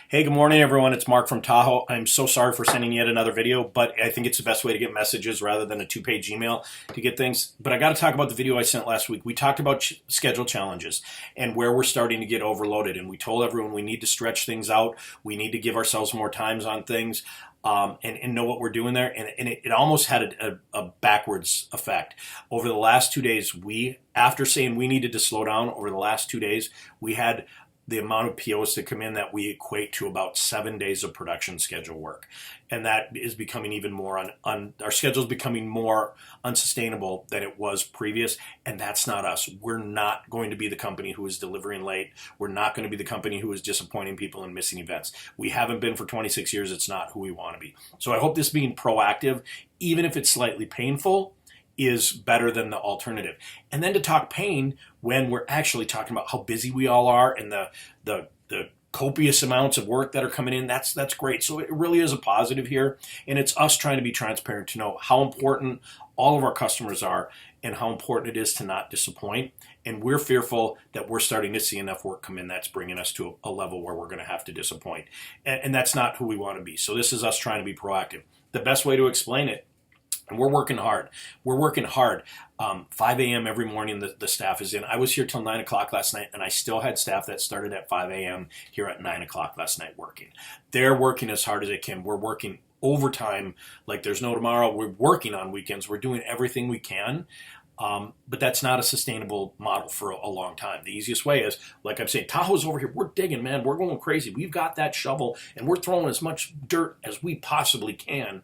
Hey, good morning, everyone. It's Mark from Tahoe. I'm so sorry for sending yet another video, but I think it's the best way to get messages rather than a two-page email to get things. But I got to talk about the video I sent last week. We talked about schedule challenges and where we're starting to get overloaded. And we told everyone we need to stretch things out. We need to give ourselves more times on things. And know what we're doing there. And it almost had a backwards effect. Over the last 2 days, after saying we needed to slow down, over the last 2 days, we had the amount of POs that come in that we equate to about 7 days of production schedule work. And that is becoming even more our schedule is becoming more unsustainable than it was previous. And that's not us. We're not going to be the company who is delivering late. We're not going to be the company who is disappointing people and missing events. We haven't been for 26 years. It's not who we want to be. So I hope this being proactive, even if it's slightly painful, is better than the alternative. And then to talk pain when we're actually talking about how busy we all are and the copious amounts of work that are coming in, that's great. So it really is a positive here. And it's us trying to be transparent to know how important all of our customers are and how important it is to not disappoint. And we're fearful that we're starting to see enough work come in that's bringing us to a level where we're going to have to disappoint. And that's not who we want to be. So this is us trying to be proactive. The best way to explain it, and we're working hard. 5 a.m. every morning the staff is in. I was here till 9 o'clock last night, and I still had staff that started at 5 a.m. here at 9 o'clock last night working. They're working as hard as they can. We're working overtime like there's no tomorrow. We're working on weekends. We're doing everything we can. But that's not a sustainable model for a long time. The easiest way is, like I'm saying, Tahoe's over here. We're digging, man. We're going crazy. We've got that shovel, and we're throwing as much dirt as we possibly can.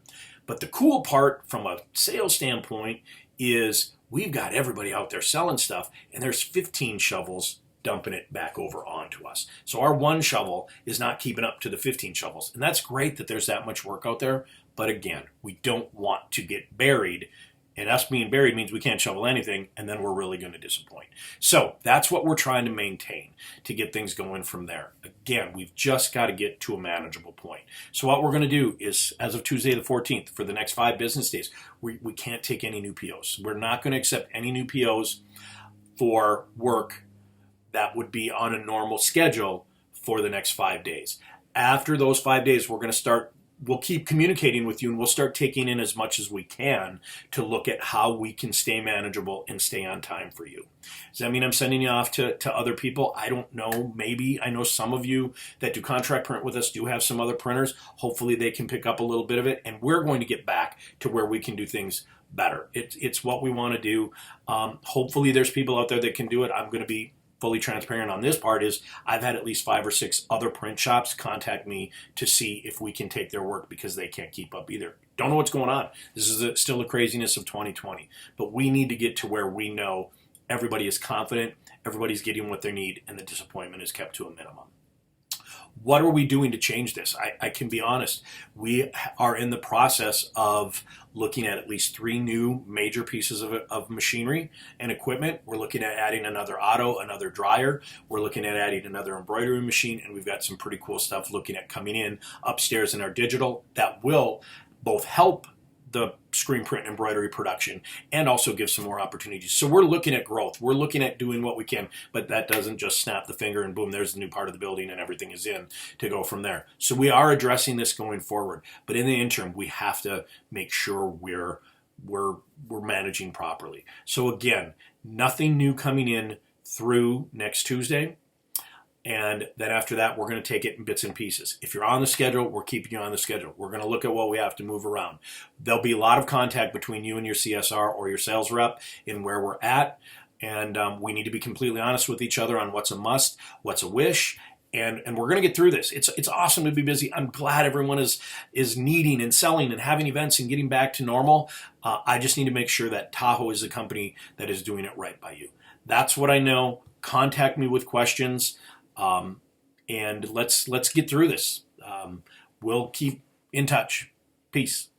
But the cool part from a sales standpoint is we've got everybody out there selling stuff, and there's 15 shovels dumping it back over onto us. So our one shovel is not keeping up to the 15 shovels. And that's great that there's that much work out there. But again, we don't want to get buried. And us being buried means we can't shovel anything, and then we're really going to disappoint. So that's what we're trying to maintain to get things going from there. Again, we've just got to get to a manageable point. So what we're going to do is, as of Tuesday the 14th, for the next 5 business days, we can't take any new POs. We're not going to accept any new POs for work that would be on a normal schedule for the next 5 days. After those 5 days, we'll keep communicating with you, and we'll start taking in as much as we can to look at how we can stay manageable and stay on time for you. Does that mean I'm sending you off to other people? I don't know. Maybe. I know some of you that do contract print with us do have some other printers. Hopefully they can pick up a little bit of it, and we're going to get back to where we can do things better. It's what we want to do. Hopefully there's people out there that can do it. I'm going to be fully transparent on this part. Is I've had at least 5 or 6 other print shops contact me to see if we can take their work because they can't keep up either. Don't know what's going on. This is still the craziness of 2020, but we need to get to where we know everybody is confident, everybody's getting what they need, and the disappointment is kept to a minimum. What are we doing to change this? I can be honest. We are in the process of looking at least 3 new major pieces of machinery and equipment. We're looking at adding another auto, another dryer. We're looking at adding another embroidery machine, and we've got some pretty cool stuff looking at coming in upstairs in our digital that will both help the screen print and embroidery production and also give some more opportunities. So we're looking at growth. We're looking at doing what we can, but that doesn't just snap the finger and boom, there's the new part of the building and everything is in to go from there. So we are addressing this going forward, but in the interim, we have to make sure we're managing properly. So again, nothing new coming in through next Tuesday. And then after that, we're going to take it in bits and pieces. If you're on the schedule, we're keeping you on the schedule. We're going to look at what we have to move around. There'll be a lot of contact between you and your CSR or your sales rep in where we're at. And we need to be completely honest with each other on what's a must, what's a wish. And we're going to get through this. It's awesome to be busy. I'm glad everyone is needing and selling and having events and getting back to normal. I just need to make sure that Tahoe is a company that is doing it right by you. That's what I know. Contact me with questions. And let's get through this. We'll keep in touch. Peace.